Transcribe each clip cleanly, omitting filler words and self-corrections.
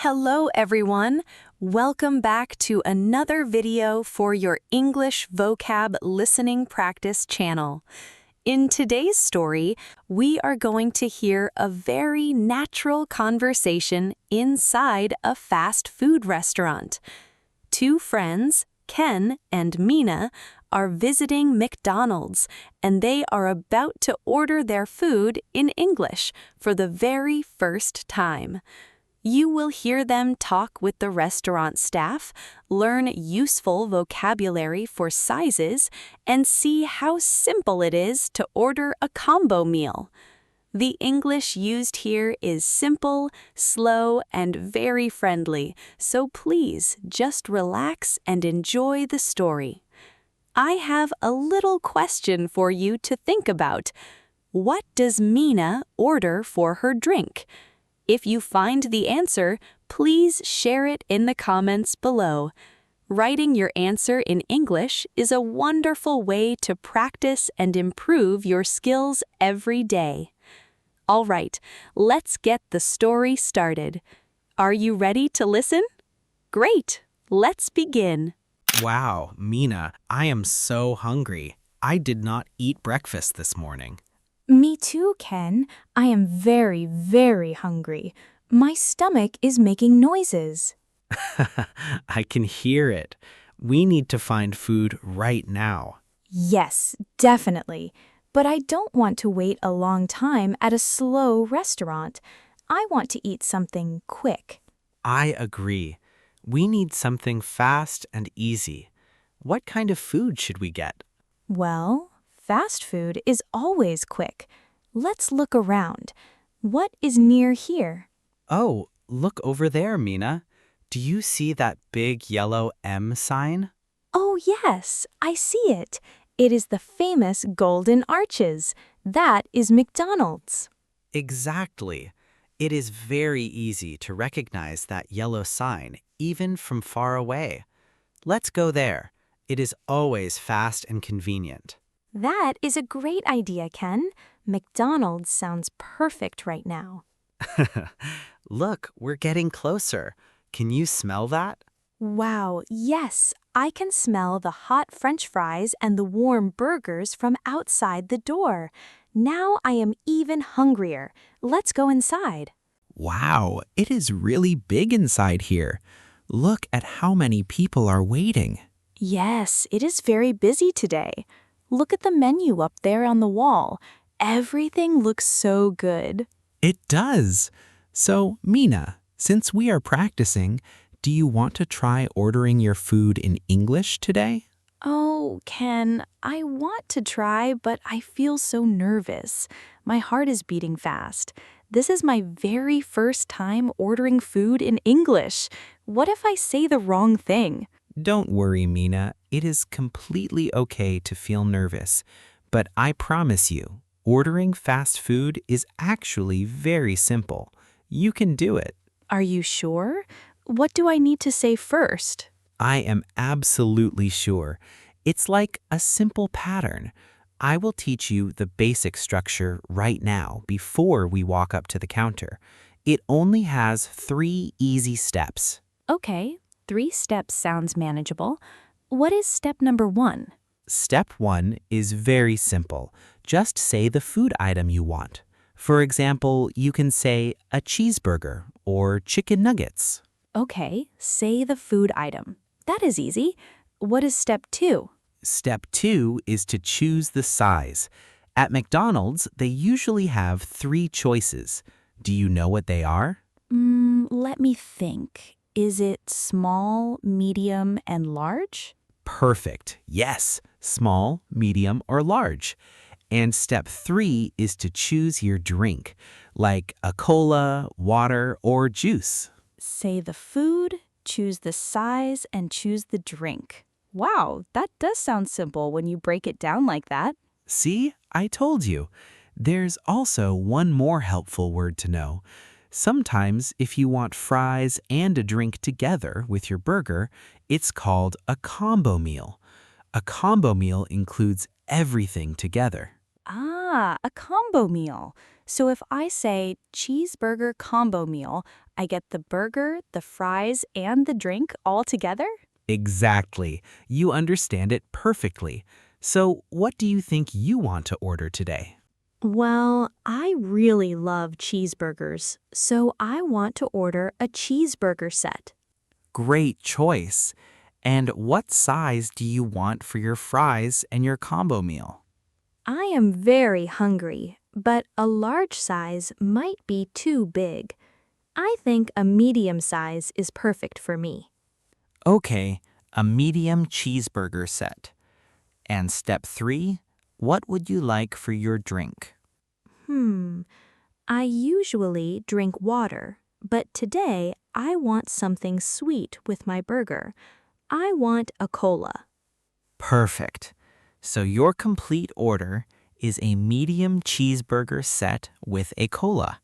Hello, everyone. Welcome back to another video for your English Vocab Listening Practice channel. In today's story, we are going to hear a very natural conversation inside a fast food restaurant. Two friends, Ken and Mina, are visiting McDonald's, and they are about to order their food in English for the very first time. You will hear them talk with the restaurant staff, learn useful vocabulary for sizes, and see how simple it is to order a combo meal. The English used here is simple, slow, and very friendly, so please just relax and enjoy the story. I have a little question for you to think about. What does Mina order for her drink? If you find the answer, please share it in the comments below. Writing your answer in English is a wonderful way to practice and improve your skills every day. All right, let's get the story started. Are you ready to listen? Great, let's begin. Wow, Mina, I am so hungry. I did not eat breakfast this morning. Me too, Ken. I am very, very hungry. My stomach is making noises. I can hear it. We need to find food right now. Yes, definitely. But I don't want to wait a long time at a slow restaurant. I want to eat something quick. I agree. We need something fast and easy. What kind of food should we get? Well, fast food is always quick. Let's look around. What is near here? Oh, look over there, Mina. Do you see that big yellow M sign? Oh, yes, I see it. It is the famous Golden Arches. That is McDonald's. Exactly. It is very easy to recognize that yellow sign, even from far away. Let's go there. It is always fast and convenient. That is a great idea, Ken. McDonald's sounds perfect right now. Look, we're getting closer. Can you smell that? Wow, yes, I can smell the hot French fries and the warm burgers from outside the door. Now I am even hungrier. Let's go inside. Wow, it is really big inside here. Look at how many people are waiting. Yes, it is very busy today. Look at the menu up there on the wall. Everything looks so good. It does. So, Mina, since we are practicing, do you want to try ordering your food in English today? Oh, Ken, I want to try, but I feel so nervous. My heart is beating fast. This is my very first time ordering food in English. What if I say the wrong thing? Don't worry, Mina. It is completely okay to feel nervous. But I promise you, ordering fast food is actually very simple. You can do it. Are you sure? What do I need to say first? I am absolutely sure. It's like a simple pattern. I will teach you the basic structure right now before we walk up to the counter. It only has 3 easy steps. Okay, 3 steps sounds manageable. What is step number 1? Step 1 is very simple. Just say the food item you want. For example, you can say a cheeseburger or chicken nuggets. Okay, say the food item. That is easy. What is step 2? Step 2 is to choose the size. At McDonald's, they usually have 3 choices. Do you know what they are? Let me think. Is it small, medium, and large? Perfect. Yes, small, medium, or large. And step 3 is to choose your drink, like a cola, water, or juice. Say the food, choose the size, and choose the drink. Wow, that does sound simple when you break it down like that. See, I told you. There's also one more helpful word to know. Sometimes, if you want fries and a drink together with your burger, it's called a combo meal. A combo meal includes everything together. Ah, a combo meal. So if I say cheeseburger combo meal, I get the burger, the fries, and the drink all together? Exactly. You understand it perfectly. So, what do you think you want to order today? Well, I really love cheeseburgers, so I want to order a cheeseburger set. Great choice. And what size do you want for your fries and your combo meal? I am very hungry, but a large size might be too big. I think a medium size is perfect for me. Okay, a medium cheeseburger set. And step 3, what would you like for your drink? I usually drink water, but today I want something sweet with my burger. I want a cola. Perfect. So your complete order is a medium cheeseburger set with a cola.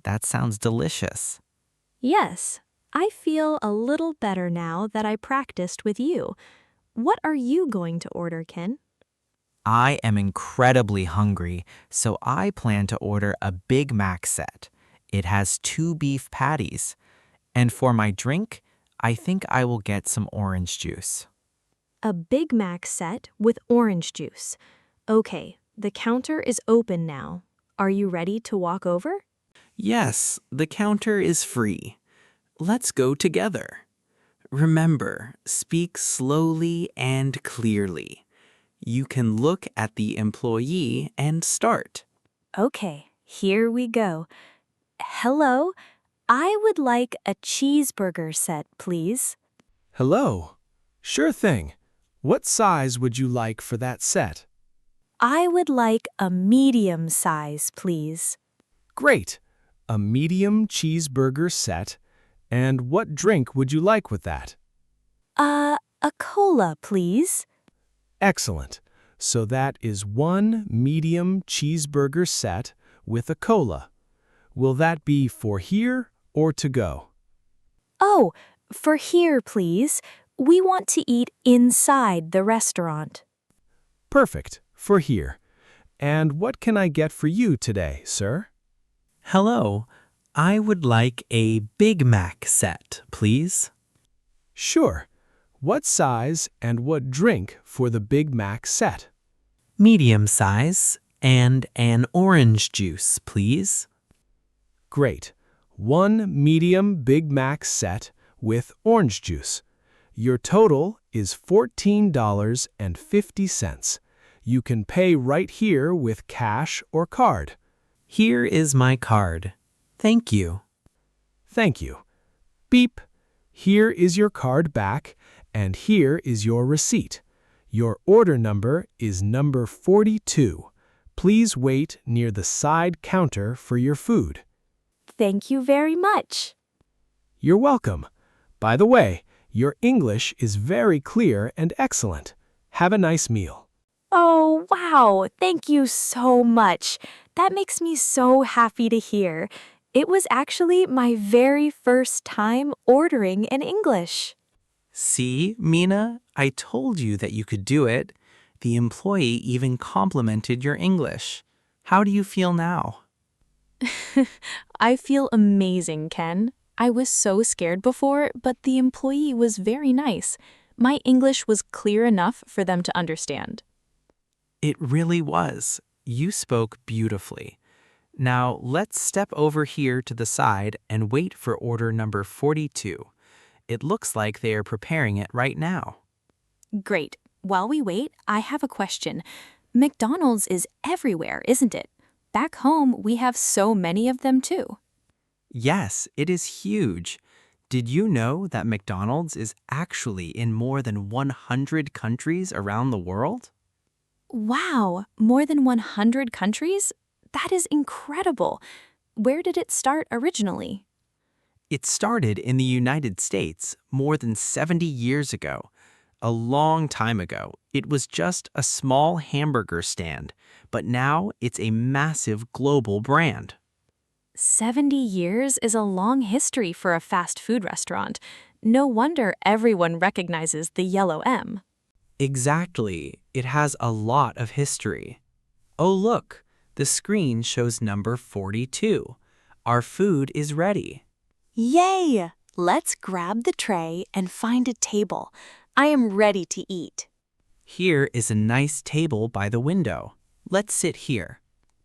That sounds delicious. Yes, I feel a little better now that I practiced with you. What are you going to order, Ken? I am incredibly hungry, so I plan to order a Big Mac set. It has 2 beef patties. And for my drink, I think I will get some orange juice. A Big Mac set with orange juice. Okay, the counter is open now. Are you ready to walk over? Yes, the counter is free. Let's go together. Remember, speak slowly and clearly. You can look at the employee and start. Okay, here we go. Hello, I would like a cheeseburger set, please. Hello. Sure thing. What size would you like for that set? I would like a medium size, please. Great. A medium cheeseburger set. And what drink would you like with that? A cola, please. Excellent. So that is 1 medium cheeseburger set with a cola. Will that be for here or to go? Oh, for here, please. We want to eat inside the restaurant. Perfect. For here. And what can I get for you today, sir? Hello, I would like a Big Mac set, please. Sure. What size and what drink for the Big Mac set? Medium size and an orange juice, please. Great. 1 medium Big Mac set with orange juice. Your total is $14.50. You can pay right here with cash or card. Here is my card. Thank you. Thank you. Beep. Here is your card back, and here is your receipt. Your order number is number 42. Please wait near the side counter for your food. Thank you very much. You're welcome. By the way, your English is very clear and excellent. Have a nice meal. Oh, wow. Thank you so much. That makes me so happy to hear. It was actually my very first time ordering in English. See, Mina, I told you that you could do it. The employee even complimented your English. How do you feel now? I feel amazing, Ken. I was so scared before, but the employee was very nice. My English was clear enough for them to understand. It really was. You spoke beautifully. Now, let's step over here to the side and wait for order number 42. It looks like they are preparing it right now. Great. While we wait, I have a question. McDonald's is everywhere, isn't it? Back home, we have so many of them too. Yes, it is huge. Did you know that McDonald's is actually in more than 100 countries around the world? Wow, more than 100 countries? That is incredible. Where did it start originally? It started in the United States more than 70 years ago. A long time ago, it was just a small hamburger stand, but now it's a massive global brand. 70 years is a long history for a fast food restaurant. No wonder everyone recognizes the yellow M. Exactly. It has a lot of history. Oh, look, The screen shows number 42. Our food is ready. Yay! Let's grab the tray and find a table. I am ready to eat. Here is a nice table by the window. Let's sit here.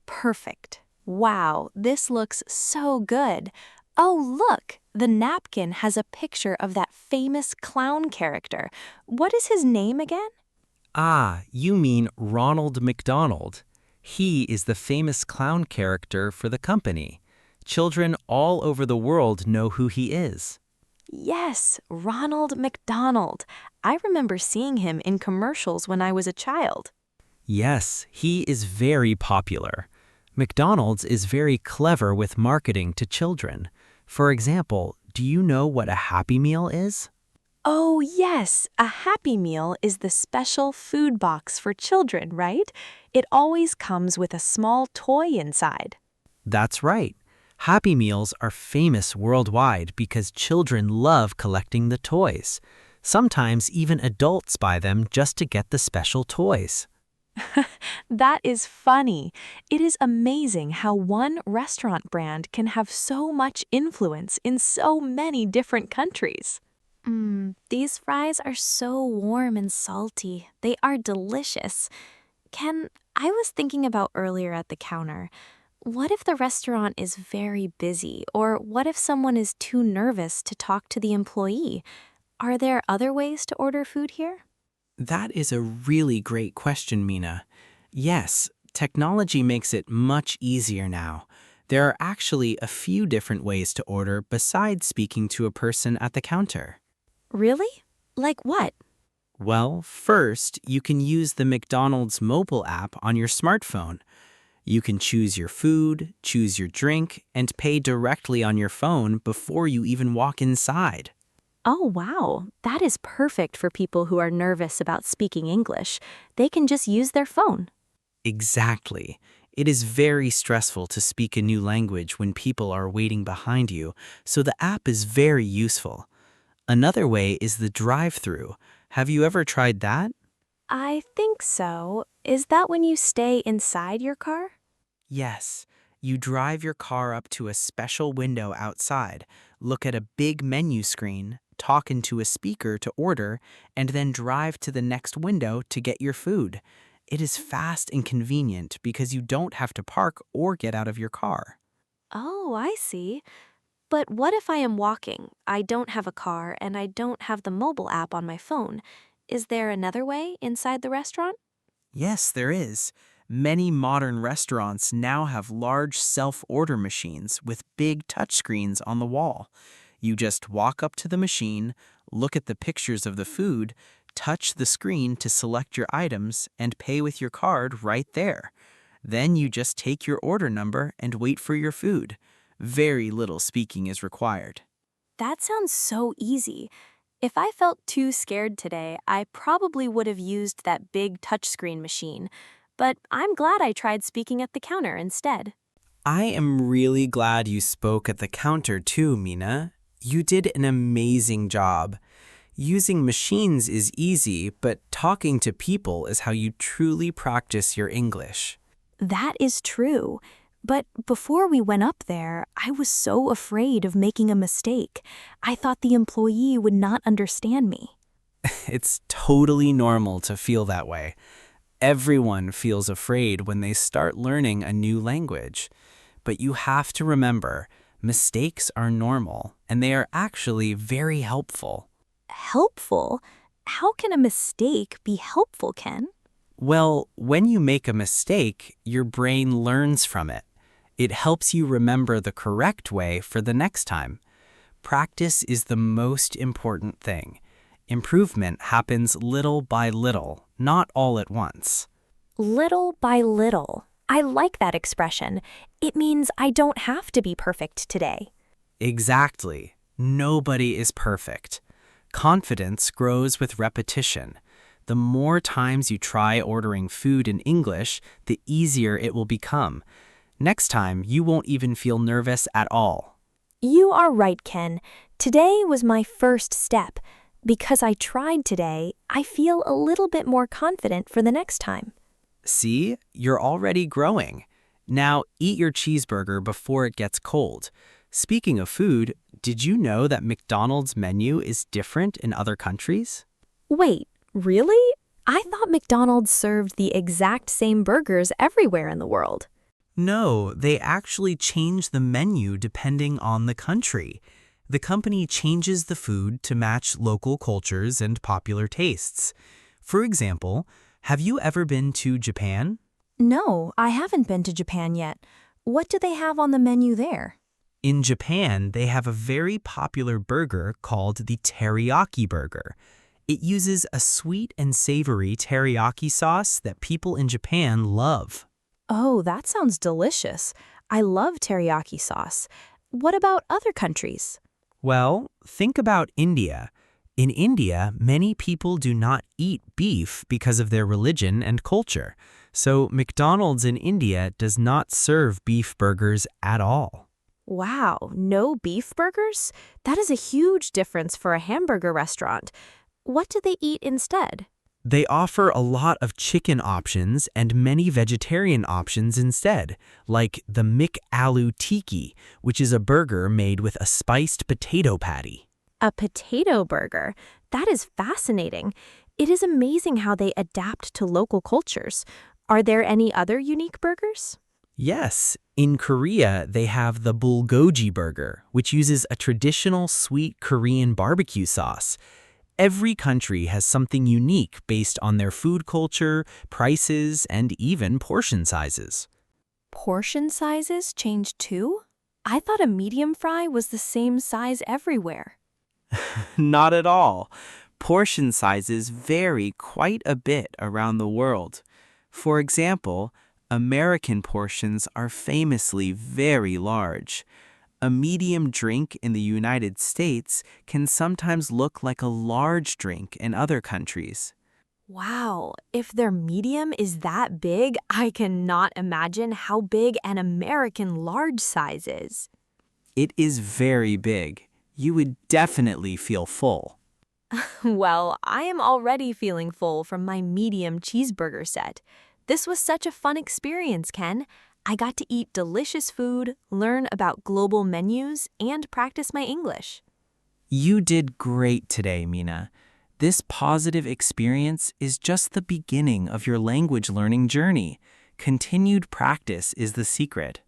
Perfect. Wow, this looks so good. Oh, look, the napkin has a picture of that famous clown character. What is his name again? Ah, you mean Ronald McDonald. He is the famous clown character for the company. Children all over the world know who he is. Yes, Ronald McDonald. I remember seeing him in commercials when I was a child. Yes, he is very popular. McDonald's is very clever with marketing to children. For example, do you know what a Happy Meal is? Oh, yes, a Happy Meal is the special food box for children, right? It always comes with a small toy inside. That's right. Happy Meals are famous worldwide because children love collecting the toys. Sometimes even adults buy them just to get the special toys. That is funny. It is amazing how one restaurant brand can have so much influence in so many different countries. These fries are so warm and salty. They are delicious. Ken, I was thinking about earlier at the counter. What if the restaurant is very busy, or what if someone is too nervous to talk to the employee? Are there other ways to order food here? That is a really great question, Mina. Yes, technology makes it much easier now. There are actually a few different ways to order besides speaking to a person at the counter. Really? Like what? Well, first, you can use the McDonald's mobile app on your smartphone. You can choose your food, choose your drink, and pay directly on your phone before you even walk inside. Oh, wow. That is perfect for people who are nervous about speaking English. They can just use their phone. Exactly. It is very stressful to speak a new language when people are waiting behind you, so the app is very useful. Another way is the drive-thru. Have you ever tried that? I think so. Is that when you stay inside your car? Yes. You drive your car up to a special window outside, look at a big menu screen, talk into a speaker to order, and then drive to the next window to get your food. It is fast and convenient because you don't have to park or get out of your car. Oh, I see. But what if I am walking, I don't have a car, and I don't have the mobile app on my phone? Is there another way inside the restaurant? Yes, there is. Many modern restaurants now have large self-order machines with big touchscreens on the wall. You just walk up to the machine, look at the pictures of the food, touch the screen to select your items, and pay with your card right there. Then you just take your order number and wait for your food. Very little speaking is required. That sounds so easy. If I felt too scared today, I probably would have used that big touchscreen machine. But I'm glad I tried speaking at the counter instead. I am really glad you spoke at the counter too, Mina. You did an amazing job. Using machines is easy, but talking to people is how you truly practice your English. That is true. But before we went up there, I was so afraid of making a mistake. I thought the employee would not understand me. It's totally normal to feel that way. Everyone feels afraid when they start learning a new language. But you have to remember, mistakes are normal, and they are actually very helpful. Helpful? How can a mistake be helpful, Ken? Well, when you make a mistake, your brain learns from it. It helps you remember the correct way for the next time. Practice is the most important thing. Improvement happens little by little, not all at once. Little by little. I like that expression. It means I don't have to be perfect today. Exactly. Nobody is perfect. Confidence grows with repetition. The more times you try ordering food in English, the easier it will become. Next time, you won't even feel nervous at all. You are right, Ken. Today was my first step. Because I tried today, I feel a little bit more confident for the next time. See, you're already growing. Now, eat your cheeseburger before it gets cold. Speaking of food, did you know that McDonald's menu is different in other countries? Wait, really? I thought McDonald's served the exact same burgers everywhere in the world. No, they actually change the menu depending on the country. The company changes the food to match local cultures and popular tastes. For example, have you ever been to Japan? No, I haven't been to Japan yet. What do they have on the menu there? In Japan, they have a very popular burger called the teriyaki burger. It uses a sweet and savory teriyaki sauce that people in Japan love. Oh, that sounds delicious. I love teriyaki sauce. What about other countries? Well, think about India. In India, many people do not eat beef because of their religion and culture. So McDonald's in India does not serve beef burgers at all. Wow, no beef burgers? That is a huge difference for a hamburger restaurant. What do they eat instead? They offer a lot of chicken options and many vegetarian options instead, like the McAloo Tiki, which is a burger made with a spiced potato patty. A potato burger? That is fascinating. It is amazing how they adapt to local cultures. Are there any other unique burgers? Yes, in Korea, they have the bulgogi burger, which uses a traditional sweet Korean barbecue sauce. Every country has something unique based on their food culture, prices, and even portion sizes. Portion sizes change too? I thought a medium fry was the same size everywhere. Not at all. Portion sizes vary quite a bit around the world. For example, American portions are famously very large. A medium drink in the United States can sometimes look like a large drink in other countries. Wow, if their medium is that big, I cannot imagine how big an American large size is. It is very big. You would definitely feel full. Well, I am already feeling full from my medium cheeseburger set. This was such a fun experience, Ken. I got to eat delicious food, learn about global menus, and practice my English. You did great today, Mina. This positive experience is just the beginning of your language learning journey. Continued practice is the secret.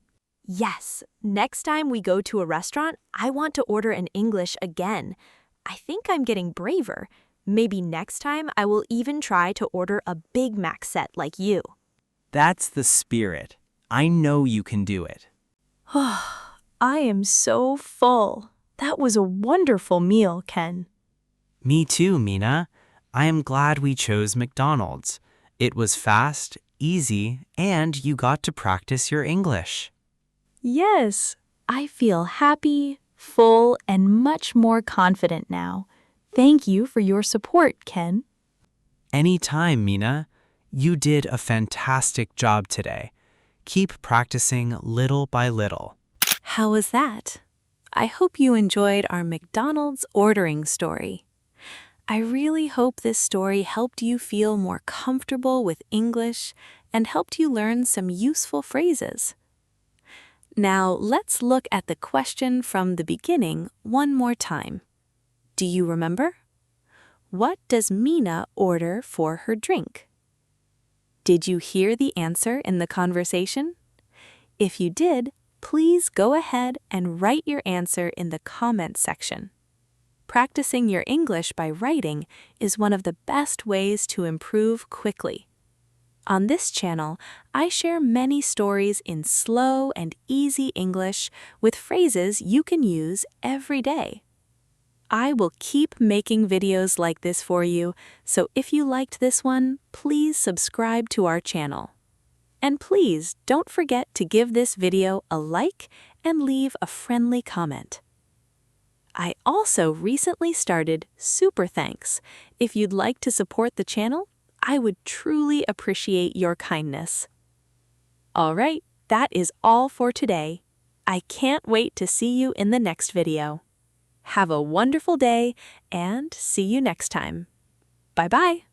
Yes, next time we go to a restaurant, I want to order in English again. I think I'm getting braver. Maybe next time I will even try to order a Big Mac set like you. That's the spirit. I know you can do it. I am so full. That was a wonderful meal, Ken. Me too, Mina. I am glad we chose McDonald's. It was fast, easy, and you got to practice your English. Yes, I feel happy, full, and much more confident now. Thank you for your support, Ken. Anytime, Mina. You did a fantastic job today. Keep practicing little by little. How was that? I hope you enjoyed our McDonald's ordering story. I really hope this story helped you feel more comfortable with English and helped you learn some useful phrases. Now, let's look at the question from the beginning one more time. Do you remember? What does Mina order for her drink? Did you hear the answer in the conversation? If you did, please go ahead and write your answer in the comments section. Practicing your English by writing is one of the best ways to improve quickly. On this channel, I share many stories in slow and easy English with phrases you can use every day. I will keep making videos like this for you, so if you liked this one, please subscribe to our channel. And please don't forget to give this video a like and leave a friendly comment. I also recently started Super Thanks. If you'd like to support the channel, I would truly appreciate your kindness. All right, that is all for today. I can't wait to see you in the next video. Have a wonderful day and see you next time. Bye-bye.